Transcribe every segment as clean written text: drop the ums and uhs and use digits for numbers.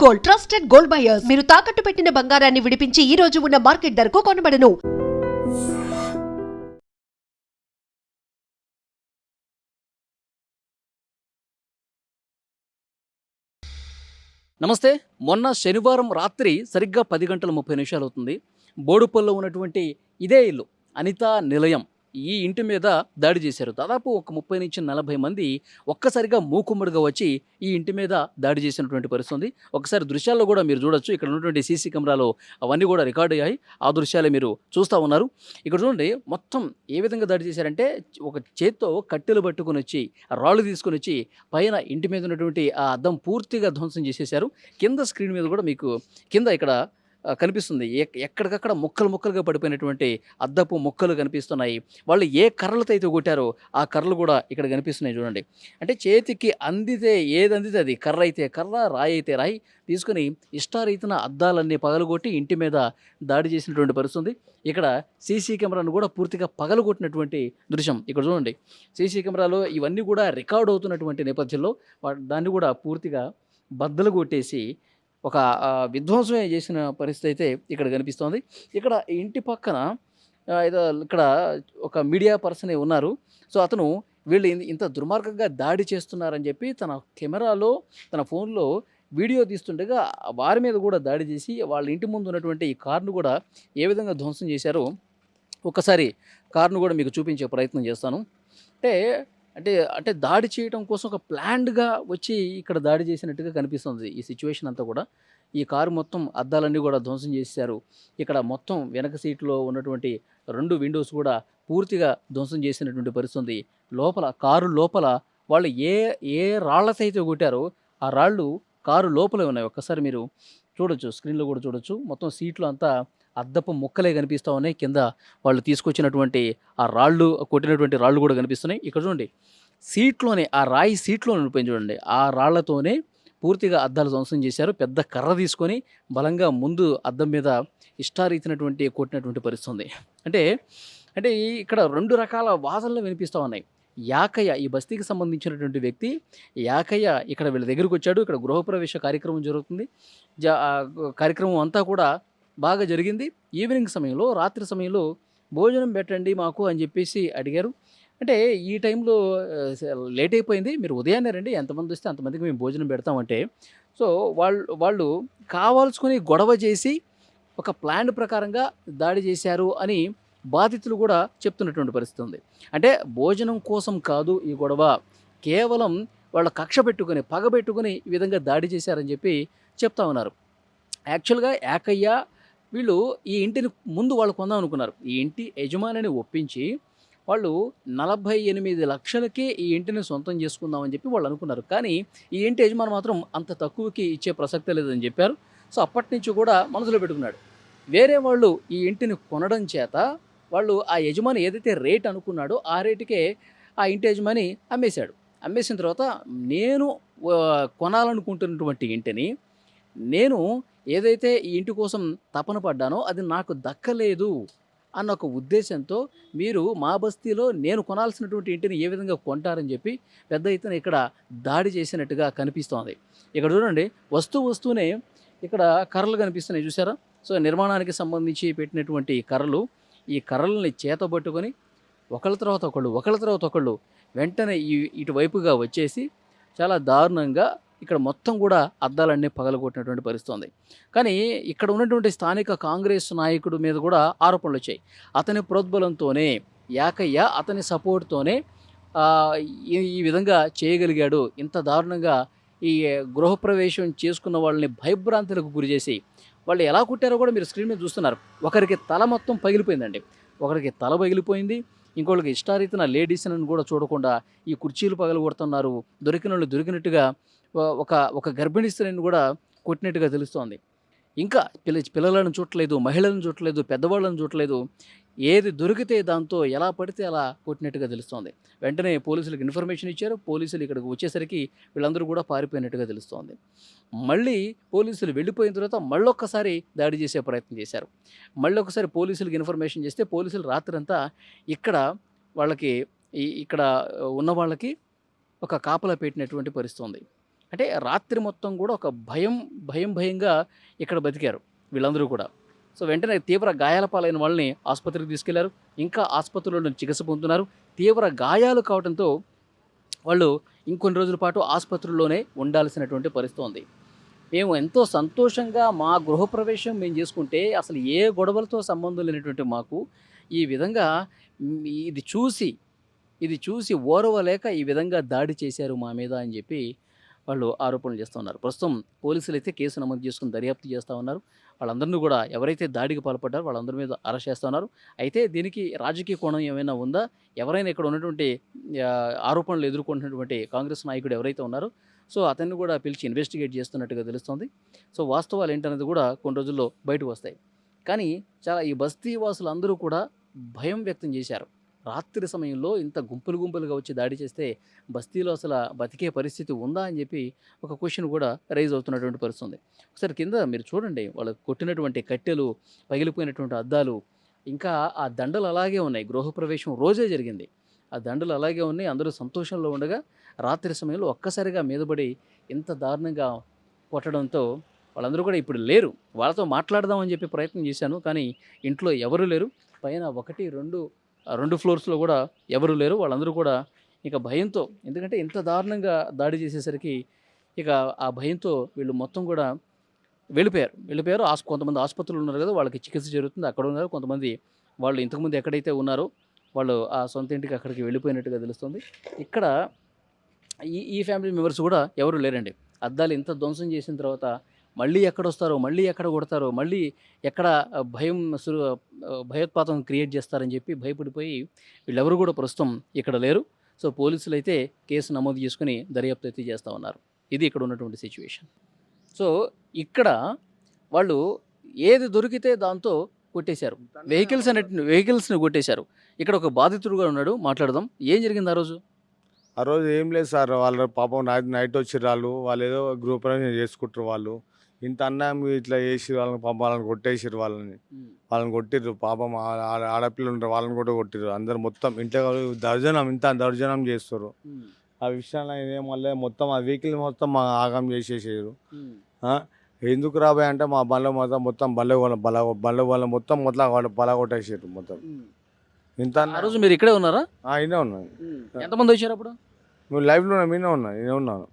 Gold, trusted gold buyers. మీరు తాకట్టు పెట్టిన బంగారాన్ని విడిపించి ఈ రోజు ఉన్న మార్కెట్ ధరకు కొనబడను. నమస్తే. మొన్న శనివారం రాత్రి సరిగ్గా 10:30 అవుతుంది. బోడుపల్లో ఉన్నటువంటి ఇదే ఇల్లు అనితా నిలయం. ఈ ఇంటి మీద దాడి చేశారు. దాదాపు ఒక 30-40 మంది ఒక్కసారిగా మూకుమ్మడిగా వచ్చి ఈ ఇంటి మీద దాడి చేసినటువంటి పరిస్థితి ఉంది. ఒకసారి దృశ్యాల్లో కూడా మీరు చూడొచ్చు. ఇక్కడ ఉన్నటువంటి సీసీ కెమెరాలో అవన్నీ కూడా రికార్డ్ అయ్యాయి. ఆ దృశ్యాలే మీరు చూస్తూ ఉన్నారు. ఇక్కడ చూడండి, మొత్తం ఏ విధంగా దాడి చేశారంటే ఒక చేత్తో కట్టెలు పట్టుకొని వచ్చి రాళ్ళు తీసుకొని వచ్చి పైన ఇంటి మీద ఉన్నటువంటి ఆ అద్దం పూర్తిగా ధ్వంసం చేసేశారు. కింద స్క్రీన్ మీద కూడా మీకు కింద ఇక్కడ కనిపిస్తుంది. ఎక్కడికక్కడ ముక్కలుగా పడిపోయినటువంటి అద్దపు ముక్కలు కనిపిస్తున్నాయి. వాళ్ళు ఏ కర్రలతో అయితే కొట్టారో ఆ కర్రలు కూడా ఇక్కడ కనిపిస్తున్నాయి చూడండి. అంటే చేతికి అందితే ఏది అందితే అది, కర్ర అయితే కర్ర, రాయి అయితే రాయి తీసుకుని ఇష్టారీతిన అద్దాలన్నీ పగలగొట్టి ఇంటి మీద దాడి చేసినటువంటి పరిస్థితి. ఇక్కడ సీసీ కెమెరాను కూడా పూర్తిగా పగలగొట్టినటువంటి దృశ్యం ఇక్కడ చూడండి. సీసీ కెమెరాలో ఇవన్నీ కూడా రికార్డ్ అవుతున్నటువంటి నేపథ్యంలో దాన్ని కూడా పూర్తిగా బద్దలు కొట్టేసి ఒక విధ్వంసమే చేసిన పరిస్థితి అయితే ఇక్కడ కనిపిస్తోంది. ఇక్కడ ఇంటి పక్కన ఇక్కడ ఒక మీడియా పర్సనే ఉన్నారు. సో అతను వీళ్ళు ఇంత దుర్మార్గంగా దాడి చేస్తున్నారని చెప్పి తన కెమెరాలో తన ఫోన్లో వీడియో తీస్తుండగా వారి మీద కూడా దాడి చేసి వాళ్ళ ఇంటి ముందు ఉన్నటువంటి ఈ కార్ను కూడా ఏ విధంగా ధ్వంసం చేశారో ఒకసారి కార్ను కూడా మీకు చూపించే ప్రయత్నం చేస్తాను. అంటే దాడి చేయడం కోసం ఒక ప్లాన్డ్గా వచ్చి ఇక్కడ దాడి చేసినట్టుగా కనిపిస్తుంది ఈ సిచ్యువేషన్ అంతా కూడా. ఈ కారు మొత్తం అద్దాలన్నీ కూడా ధ్వంసం చేశారు. ఇక్కడ మొత్తం వెనక సీట్లో ఉన్నటువంటి 2 విండోస్ కూడా పూర్తిగా ధ్వంసం చేసినటువంటి పరిస్థితి. కారు లోపల వాళ్ళు ఏ రాళ్లతో అయితే కొట్టారో ఆ రాళ్ళు కారు లోపలే ఉన్నాయి. ఒక్కసారి మీరు చూడొచ్చు, స్క్రీన్లో కూడా చూడొచ్చు. మొత్తం సీట్లు అంతా అద్దపు ముక్కలే కనిపిస్తూ ఉన్నాయి. కింద వాళ్ళు తీసుకొచ్చినటువంటి ఆ రాళ్ళు, కొట్టినటువంటి రాళ్ళు కూడా కనిపిస్తున్నాయి. ఇక్కడ చూడండి, సీట్లోనే ఆ రాయి సీట్లోనే ఉండిపోయింది చూడండి. ఆ రాళ్లతోనే పూర్తిగా అద్దాలు ధ్వంసం చేశారు. పెద్ద కర్ర తీసుకొని బలంగా ముందు అద్దం మీద ఇష్టారీతినటువంటి కొట్టినటువంటి పరిస్థితి. అంటే ఇక్కడ 2 రకాల వాదనలు వినిపిస్తూ ఉన్నాయి. యాకయ్య, ఈ బస్తీకి సంబంధించినటువంటి వ్యక్తి యాకయ్య ఇక్కడ వీళ్ళ దగ్గరికి వచ్చాడు. ఇక్కడ గృహప్రవేశ కార్యక్రమం జరుగుతుంది. కార్యక్రమం అంతా కూడా బాగా జరిగింది. ఈవినింగ్ సమయంలో, రాత్రి సమయంలో భోజనం పెట్టండి మాకు అని చెప్పేసి అడిగారు. అంటే ఈ టైంలో లేట్ అయిపోయింది, మీరు ఉదయాన్నే రండి, ఎంతమంది వస్తే అంతమందికి మేము భోజనం పెడతామంటే, సో వాళ్ళు కావాల్సుకొని గొడవ చేసి ఒక ప్లాన్ ప్రకారంగా దాడి చేశారు అని బాధితులు కూడా చెప్తున్నటువంటి పరిస్థితి ఉంది. అంటే భోజనం కోసం కాదు ఈ గొడవ, కేవలం వాళ్ళ కక్ష పెట్టుకొని పగ పెట్టుకొని ఈ విధంగా దాడి చేశారని చెప్పి చెప్తా ఉన్నారు. యాక్చువల్గా యాకయ్య వీళ్ళు ఈ ఇంటిని ముందు వాళ్ళు కొందాం అనుకున్నారు. ఈ ఇంటి యజమానిని ఒప్పించి వాళ్ళు 48 లక్షలకే ఈ ఇంటిని సొంతం చేసుకుందామని చెప్పి వాళ్ళు అనుకున్నారు. కానీ ఈ ఇంటి యజమాని మాత్రం అంత తక్కువకి ఇచ్చే ప్రసక్తే లేదని చెప్పారు. సో అప్పటి నుంచి కూడా మనసులో పెట్టుకున్నాడు. వేరే వాళ్ళు ఈ ఇంటిని కొనడం చేత వాళ్ళు ఆ యజమాని ఏదైతే రేట్ అనుకున్నాడో ఆ రేటుకే ఆ ఇంటి యజమాని అమ్మేశాడు. అమ్మేసిన తర్వాత నేను కొనాలనుకుంటున్నటువంటి ఇంటిని, నేను ఏదైతే ఈ ఇంటి కోసం తపన పడ్డానో అది నాకు దక్కలేదు అన్న ఒక ఉద్దేశంతో మీరు మా బస్తీలో నేను కొనాల్సినటువంటి ఇంటిని ఏ విధంగా కొంటారని చెప్పి పెద్ద ఎత్తున ఇక్కడ దాడి చేసినట్టుగా కనిపిస్తోంది. ఇక్కడ చూడండి, వస్తూనే ఇక్కడ కర్రలు కనిపిస్తున్నాయి చూసారా. సో నిర్మాణానికి సంబంధించి పెట్టినటువంటి కర్రలు, ఈ కర్రలని చేతబట్టుకొని ఒకళ్ళ తర్వాత ఒకళ్ళు వెంటనే ఇటువైపుగా వచ్చేసి చాలా దారుణంగా ఇక్కడ మొత్తం కూడా అద్దాలన్నీ పగలగొట్టినటువంటి పరిస్థితి ఉంది. కానీ ఇక్కడ ఉన్నటువంటి స్థానిక కాంగ్రెస్ నాయకుడి మీద కూడా ఆరోపణలు వచ్చాయి. అతని ప్రోద్బలంతోనే, యాకయ్య అతని సపోర్ట్తోనే ఈ విధంగా చేయగలిగాడు. ఇంత దారుణంగా ఈ గృహప్రవేశం చేసుకున్న వాళ్ళని భయభ్రాంతులకు గురి చేసి వాళ్ళు ఎలా కుట్టారో కూడా మీరు స్క్రీన్ మీద చూస్తున్నారు. ఒకరికి తల మొత్తం పగిలిపోయిందండి, ఒకరికి తల పగిలిపోయింది. ఇంకోళ్ళకి ఇష్టారీతిన లేడీస్ని కూడా చూడకుండా ఈ కుర్చీలు పగలగొడుతున్నారు. దొరికిన వాళ్ళు దొరికినట్టుగా ఒక గర్భిణీ స్త్రీని కూడా కొట్టినట్టుగా తెలుస్తోంది. ఇంకా పిల్లలను చూడలేదు, మహిళలను చూడలేదు, పెద్దవాళ్ళని చూడలేదు. ఏది దొరికితే దాంతో ఎలా పడితే అలా కొట్టినట్టుగా తెలుస్తోంది. వెంటనే పోలీసులకు ఇన్ఫర్మేషన్ ఇచ్చారు. పోలీసులు ఇక్కడికి వచ్చేసరికి వీళ్ళందరూ కూడా పారిపోయినట్టుగా తెలుస్తోంది. మళ్ళీ పోలీసులు వెళ్ళిపోయిన తర్వాత మళ్ళొక్కసారి దాడి చేసే ప్రయత్నం చేశారు. మళ్ళొకసారి పోలీసులకు ఇన్ఫర్మేషన్ చేస్తే పోలీసులు రాత్రంతా ఇక్కడ వాళ్ళకి ఇక్కడ ఉన్న వాళ్ళకి ఒక కాపలా పెట్టినటువంటి పరిస్థితి ఉంది. అంటే రాత్రి మొత్తం కూడా ఒక భయంగా ఇక్కడ బతికారు వీళ్ళందరూ కూడా. సో వెంటనే తీవ్ర గాయాల పాలైన వాళ్ళని ఆసుపత్రికి తీసుకెళ్లారు. ఇంకా ఆసుపత్రిలో చికిత్స పొందుతున్నారు. తీవ్ర గాయాలు కావడంతో వాళ్ళు ఇంకొన్ని రోజుల పాటు ఆసుపత్రిలోనే ఉండాల్సినటువంటి పరిస్థితి ఉంది. మేము ఎంతో సంతోషంగా మా గృహప్రవేశం మేము చేసుకుంటే అసలు ఏ గొడవలతో సంబంధం లేనటువంటి మాకు ఈ విధంగా ఇది చూసి ఓర్వలేక ఈ విధంగా దాడి చేశారు మా మీద అని చెప్పి వాళ్ళు ఆరోపణలు చేస్తూ ఉన్నారు. ప్రస్తుతం పోలీసులు అయితే కేసు నమోదు చేసుకుని దర్యాప్తు చేస్తూ ఉన్నారు. వాళ్ళందరినీ కూడా ఎవరైతే దాడికి పాల్పడ్డారో వాళ్ళందరి మీద అరెస్ట్ చేస్తూ ఉన్నారు. అయితే దీనికి రాజకీయ కోణం ఏమైనా ఉందా? ఎవరైనా ఇక్కడ ఉన్నటువంటి ఆరోపణలు ఎదుర్కొంటున్నటువంటి కాంగ్రెస్ నాయకుడు ఎవరైతే ఉన్నారో సో అతన్ని కూడా పిలిచి ఇన్వెస్టిగేట్ చేస్తున్నట్టుగా తెలుస్తుంది. సో వాస్తవాలు ఏంటనేది కూడా కొన్ని రోజుల్లో బయటకు వస్తాయి. కానీ ఈ బస్తీ వాసులు అందరూ కూడా భయం వ్యక్తం చేశారు. రాత్రి సమయంలో ఇంత గుంపులుగా వచ్చి దాడి చేస్తే బస్తీలో అసలు బతికే పరిస్థితి ఉందా అని చెప్పి ఒక క్వశ్చన్ కూడా రైజ్ అవుతున్నటువంటి పరిస్థితి ఉంది. ఒకసారి కింద మీరు చూడండి, వాళ్ళు కొట్టినటువంటి కట్టెలు, పగిలిపోయినటువంటి అద్దాలు, ఇంకా ఆ దండలు అలాగే ఉన్నాయి. గృహప్రవేశం రోజే జరిగింది, ఆ దండలు అలాగే ఉన్నాయి. అందరూ సంతోషంలో ఉండగా రాత్రి సమయంలో ఒక్కసారిగా మీదపడి ఇంత దారుణంగా కొట్టడంతో వాళ్ళందరూ కూడా ఇప్పుడు లేరు. వాళ్ళతో మాట్లాడదామని చెప్పి ప్రయత్నం చేశాను, కానీ ఇంట్లో ఎవరు లేరు. పైన 1, 2 ఫ్లోర్స్లో కూడా ఎవరు లేరు. వాళ్ళందరూ కూడా ఇక భయంతో, ఎందుకంటే ఇంత దారుణంగా దాడి చేసేసరికి ఇక ఆ భయంతో వీళ్ళు మొత్తం కూడా వెళ్ళిపోయారు. కొంతమంది ఆసుపత్రులు ఉన్నారు కదా, వాళ్ళకి చికిత్స జరుగుతుంది, అక్కడ ఉన్నారు. కొంతమంది వాళ్ళు ఇంతకుముందు ఎక్కడైతే ఉన్నారో వాళ్ళు ఆ సొంత ఇంటికి అక్కడికి వెళ్ళిపోయినట్టుగా తెలుస్తుంది. ఇక్కడ ఈ ఫ్యామిలీ మెంబర్స్ కూడా ఎవరు లేరండి. అద్దాలు ఇంత ధ్వంసం చేసిన తర్వాత మళ్ళీ ఎక్కడొస్తారో, మళ్ళీ ఎక్కడ కొడతారో, మళ్ళీ ఎక్కడ భయోత్పాతం క్రియేట్ చేస్తారని చెప్పి భయపడిపోయి వీళ్ళెవరు కూడా ప్రస్తుతం ఇక్కడ లేరు. సో పోలీసులు అయితే కేసు నమోదు చేసుకుని దర్యాప్తు అయితే చేస్తూ ఉన్నారు. ఇది ఇక్కడ ఉన్నటువంటి సిచ్యువేషన్. సో ఇక్కడ వాళ్ళు ఏది దొరికితే దాంతో కొట్టేశారు. వెహికల్స్ని కొట్టేశారు. ఇక్కడ ఒక బాధితుడుగా ఉన్నాడు, మాట్లాడదాం. ఏం జరిగింది ఆ రోజు ఏం లేదు సార్, వాళ్ళ పాపం నైట్ వచ్చిర్రు. వాళ్ళు ఏదో గ్రూప్ చేసుకుంటారు. వాళ్ళు ఇంత అన్యాయం ఇట్లా చేసి వాళ్ళని కొట్టేసారు. వాళ్ళని కొట్టిర్రు. పాపం ఆడపిల్లలు ఉంటారు, వాళ్ళని కూడా కొట్టిర్రు. అందరు మొత్తం ఇంట్లో దర్జనం చేస్తారు. ఆ విషయాన్ని ఏమల్లే మొత్తం ఆ వెహికల్ మొత్తం మా ఆగం చేసేసారు. ఎందుకు రాబాయ్ అంటే మా మొత్తం బల్ల వాళ్ళ మొత్తం బల కొట్టేసారు మొత్తం. ఇంత ఆ రోజు మీరు ఇక్కడే ఉన్నారా? ఈయనే ఉన్నాను. ఎంతమంది వచ్చారు అప్పుడు? నువ్వు లైవ్లో నేనే ఉన్నాను.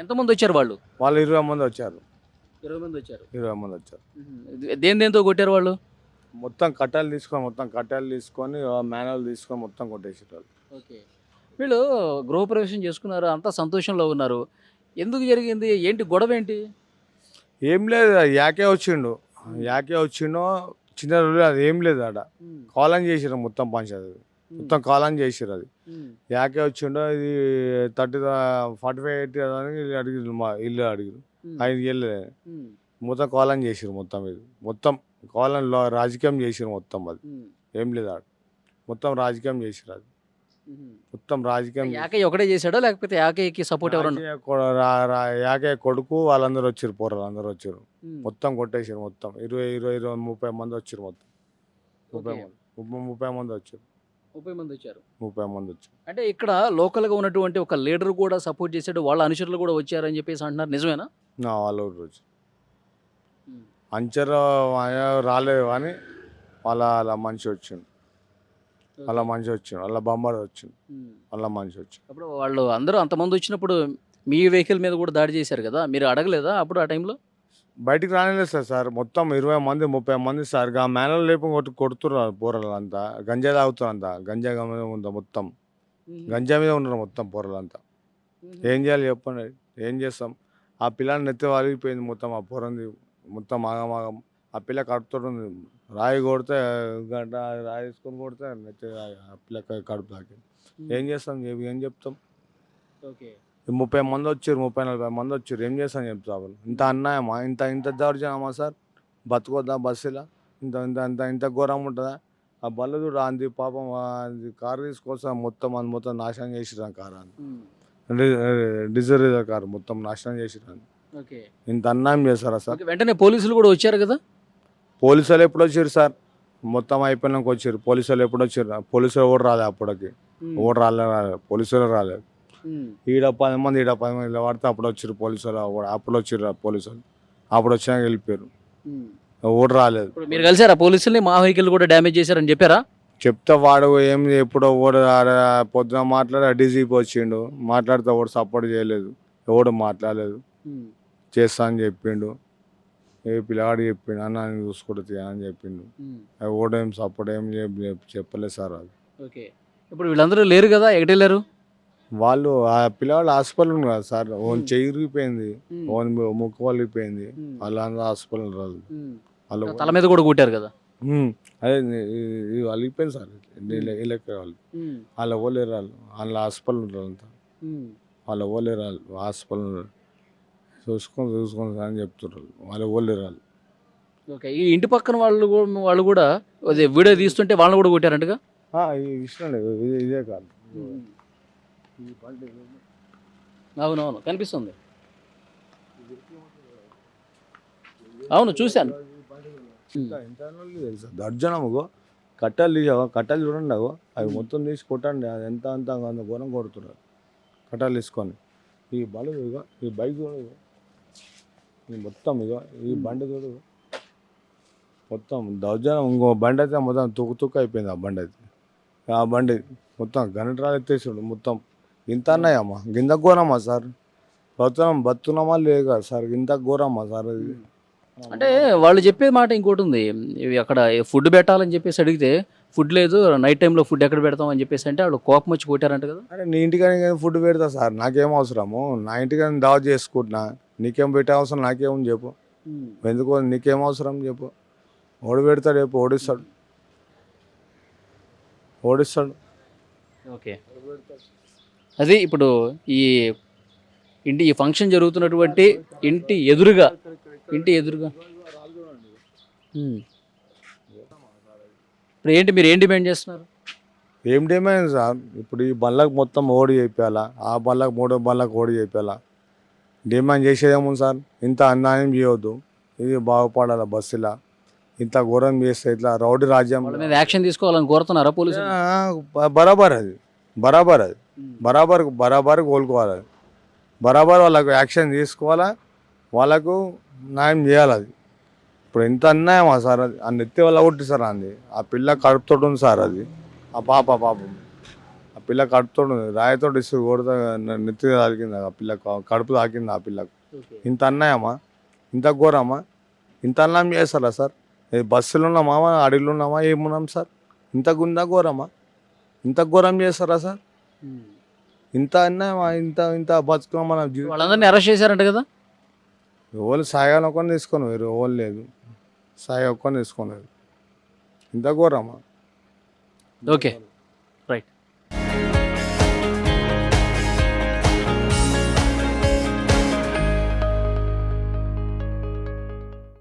ఎంతమంది వచ్చారు? వాళ్ళు 20 మంది వచ్చారు. 20 మంది వచ్చారు. 20 మంది వచ్చారు. దేంతో కొట్టారు వాళ్ళు? మొత్తం కట్టెలు తీసుకొని మాన్యువల్ తీసుకొని మొత్తం కొట్టేసారు వాళ్ళు. ఓకే. వీళ్ళు గృహప్రవేశం చేసుకున్నారు, అంతా సంతోషంలో ఉన్నారు. ఎందుకు జరిగింది? ఏంటి గొడవ ఏంటి? ఏం లేదు, యాకే వచ్చిండు చిన్న రోజు. అది ఏం లేదు, ఆడ కాలం చేసిరు మొత్తం పంచాయతీ మొత్తం కాలం చేసిరు. అది యాకే వచ్చిండో ఇది 45-80 అని అడిగిరు. మా ఇల్లు అడిగిరు, 5 ఏళ్ళు మొత్తం కాలం చేసిరు. మొత్తం ఇది మొత్తం కాలంలో రాజకీయం చేసిరు మొత్తం. అది ఏం లేదు, ఆడ మొత్తం రాజకీయం చేసిరు. అది మొత్తం రాజకీయం. యాకయ్య ఒకటే చేశాడో లేకపోతే యాకయ్యకి సపోర్ట్ ఎవరన్నా? యాకయ్య కొడుకు వాళ్ళందరూ వచ్చారు, పోరాలు అందరూ వచ్చారు. మొత్తం కొట్టేసారు. మొత్తం 20-30 మంది వచ్చారు. మొత్తం 30 మంది వచ్చారు. 30 మంది వచ్చారు. అంటే ఇక్కడ లోకల్గా ఉన్నటువంటి ఒక లీడర్ కూడా సపోర్ట్ చేశాడు, వాళ్ళ అనుచరులు కూడా వచ్చారని చెప్పేసి అంటున్నారు. నిజమేనా? వాళ్ళు రోజు అంచరు రాలేదు కానీ వాళ్ళ మనిషి వచ్చిండు. వాళ్ళ బొమ్మడు వచ్చిండు. వాళ్ళ మనిషి వచ్చిండు. అప్పుడు వాళ్ళు అందరూ అంతమంది వచ్చినప్పుడు మీ వెహికల్ మీద కూడా దాడి చేశారు కదా, మీరు అడగలేదా అప్పుడు ఆ టైంలో? బయటికి రానిలేదు సార్. మొత్తం 20 మంది 30 మంది సార్. మేనలు లేపు కొడుతున్నారు పోరలు అంతా. గంజా తాగుతున్నారు అంతా. గంజా ఉందా మొత్తం, గంజా మీద ఉన్నారు మొత్తం పోరలు అంతా. ఏం చేయాలి చెప్పండి? ఏం చేస్తాం? ఆ పిల్లని నెత్తి వాలిగిపోయింది మొత్తం. ఆ పోరంది మొత్తం ఆగమాగం. ఆ పిల్ల కడుపుతుంది. రాయి కొడితే రాయి తీసుకొని కొడితే నెత్తి ఆ పిల్ల కడుపు తాకింది. ఏం చేస్తాం? ఏం చెప్తాం? ఓకే. 30 మంది వచ్చారు, 30-40 మంది వచ్చారు. ఏం చేస్తాను చెప్తాను? ఇంత అన్యాయమా? ఇంత దౌర్జన్యమా సార్? బతుకోద్దా బస్సులో? ఇంత ఘోరం ఉంటుందా? ఆ బల్ల చూడ అంది పాపం. కారు తీసుకొస్తా మొత్తం నాశనం చేసిరా. కారు అంది డీజిల్ కారు మొత్తం నాశనం చేసిరా. ఇంత అన్యాయం చేస్తారా సార్? వెంటనే పోలీసులు కూడా వచ్చారు కదా? పోలీసులు ఎప్పుడు వచ్చారు సార్? మొత్తం అయిపోయినాక వచ్చారు. పోలీసులు ఎప్పుడు వచ్చారు? పోలీసులు ఎవరు రాలేదు అప్పటికి. ఎవరు రాలేదు. పోలీసులు రాలేదు. ఈడ 10 మంది ఈడ 10 మంది ఇలా పడితే అప్పుడు వచ్చారు పోలీసులు, అప్పుడు వచ్చారు పోలీసులు, అప్పుడు వచ్చినాక వెళ్ళిపోయారు, ఎవరు రాలేదు. ఇప్పుడు మీరు కలిసారా పోలీసుల్ని? మా వెహికల్ కూడా డ్యామేజ్ చేశారని చెప్పారా? చెప్తే వాడు ఏం ఎప్పుడో ఓడు పొద్దున మాట్లాడి డీజీపీ వచ్చిండు, మాట్లాడితే ఎవడు సపోర్ట్ చేయలేదు, ఎవడు మాట్లాడలేదు, చేస్తా అని చెప్పిండు. ఏ పిల్లగాడు చెప్పిండు అన్న నేను చూసుకుంటుంది అని చెప్పిండు. ఎవడు ఏం సపోర్ట్ ఏం చెప్పలేదు సార్. అది ఓకే. ఇప్పుడు వీళ్ళందరూ లేరు కదా, ఎక్కడికి వెళ్ళారు? వాళ్ళు ఆ పిల్లవాళ్ళు హాస్పిటల్ ఉంది కదా సార్, ఓన్ చెయ్యి ఇరిగిపోయింది, ఓన్ ముక్కు పలిగిపోయింది, వాళ్ళందరూ హాస్పిటల్ రాదు. వాళ్ళు తల మీద కూడా కొట్టారు కదా. అదే ఇది అలిగిపోయింది సార్, వీళ్ళకి వాళ్ళు వాళ్ళ ఓలేరు వాళ్ళు, వాళ్ళ హాస్పిటల్ ఉంటారు అంతా, వాళ్ళ ఓలేరు వాళ్ళు హాస్పిటల్ చూసుకొని అని చెప్తున్నారు, వాళ్ళ ఓలేరు వాళ్ళు. ఓకే. ఈ ఇంటి పక్కన వాళ్ళు కూడా అదే వీడియో తీస్తుంటే వాళ్ళని కూడా కొట్టారంటగా. ఈ విషయం ఇదే కాదు. అవునవును కనిపిస్తుంది, అవును చూశాను. దర్జనముగో కట్టెలు తీసావో, కట్టెలు చూడండి అగో, అవి మొత్తం తీసి కొట్టండి, అది ఎంత అంత అంత ఘోరం కొడుతున్నారు కట్టెలు తీసుకొని. ఈ బలు ఇగో, ఈ బైక్ చూడు, ఈ మొత్తం ఇగో, ఈ బండి చూడు మొత్తం దర్జనం. ఇంకో బండి అయితే మొత్తం తుక్కు అయిపోయింది. ఆ బండి అయితే, ఆ బండి మొత్తం గణిట్రాలు ఎత్తేసాడు మొత్తం. ఇంత అన్నాయమ్మా, గింత ఘోరమ్మా సార్, బతున్నామా లేదు కదా సార్, ఇంత ఘోరమ్మా సార్. అది అంటే వాళ్ళు చెప్పే మాట ఇంకోటి ఉంది, ఇవి అక్కడ ఫుడ్ పెట్టాలని చెప్పేసి అడిగితే ఫుడ్ లేదు, నైట్ టైంలో ఫుడ్ ఎక్కడ పెడతామని చెప్పేసి అంటే వాళ్ళు కోపం వచ్చి కొట్టారంట కదా. అరే నీ ఇంటికాని ఫుడ్ పెడతా సార్, నాకేం అవసరము, నా ఇంటికాని దావత్ చేసుకుంటున్నా, నీకేం పెట్టే అవసరం నాకేమని చెప్పు, ఎందుకో నీకేం అవసరం చెప్పు, ఓడి పెడతాడు చెప్పు, ఓడిస్తాడు. ఓకే. అది ఇప్పుడు ఈ ఫంక్షన్ జరుగుతున్నటువంటి ఇంటి ఎదురుగా ఇప్పుడు మీరు ఏం డిమాండ్ చేస్తున్నారు? ఏం డిమాండ్ సార్, ఇప్పుడు ఈ బళ్ళకు మొత్తం ఓడి చేయాలా, ఆ బళ్ళకు 3 బళ్ళకు ఓడి చేయాలా, డిమాండ్ చేసేదేముంది సార్. ఇంత అన్యాయం చేయవద్దు, ఇది బాగుపడాలి బస్సులా, ఇంత ఘోరం చేస్తే ఇట్లా రౌడీ రాజ్యం వాళ్ళ మీద యాక్షన్ తీసుకోవాలని కోరుతున్నారా పోలీసులు? బరాబర్ అది బరాబర్ కోలుకోవాలి, అది బరాబర్ వాళ్ళకు యాక్షన్ తీసుకోవాలా, వాళ్ళకు న్యాయం చేయాలి. అది ఇప్పుడు ఎంత అన్యాయమా సార్, అది ఆ నెత్తి వల్ల కొట్టి సార్, అంది ఆ పిల్ల కడుపుతోటి ఉంది సార్, అది ఆ పాపం ఆ పిల్ల కడుపుతోటి ఉంది, రాయితో ఇసు కొడుతా నెత్తి తాకింది, ఆ పిల్ల కడుపు తాకింది ఆ పిల్లకు. ఇంత అన్యాయమా, ఇంత ఘోరమా, ఇంత అన్యాయం చేస్తారా సార్? బస్సులు ఉన్నామా, అడవిలో ఉన్నామా, ఏమున్నాం సార్? ఇంత ఘోరమా, ఇంత ఘోరం చేస్తారా సార్? ఇంత అన్యాయమా, ఇంత బతుకున్నాం మన వాళ్ళందరినీ అరెస్ట్ చేశారంట కదా. ఎవరు సాయాన్ని ఒక్కని తీసుకొని వేరు, ఎవరు లేదు, సాయి ఒక్కని తీసుకొని, ఇంత ఘోరమా. ఓకే.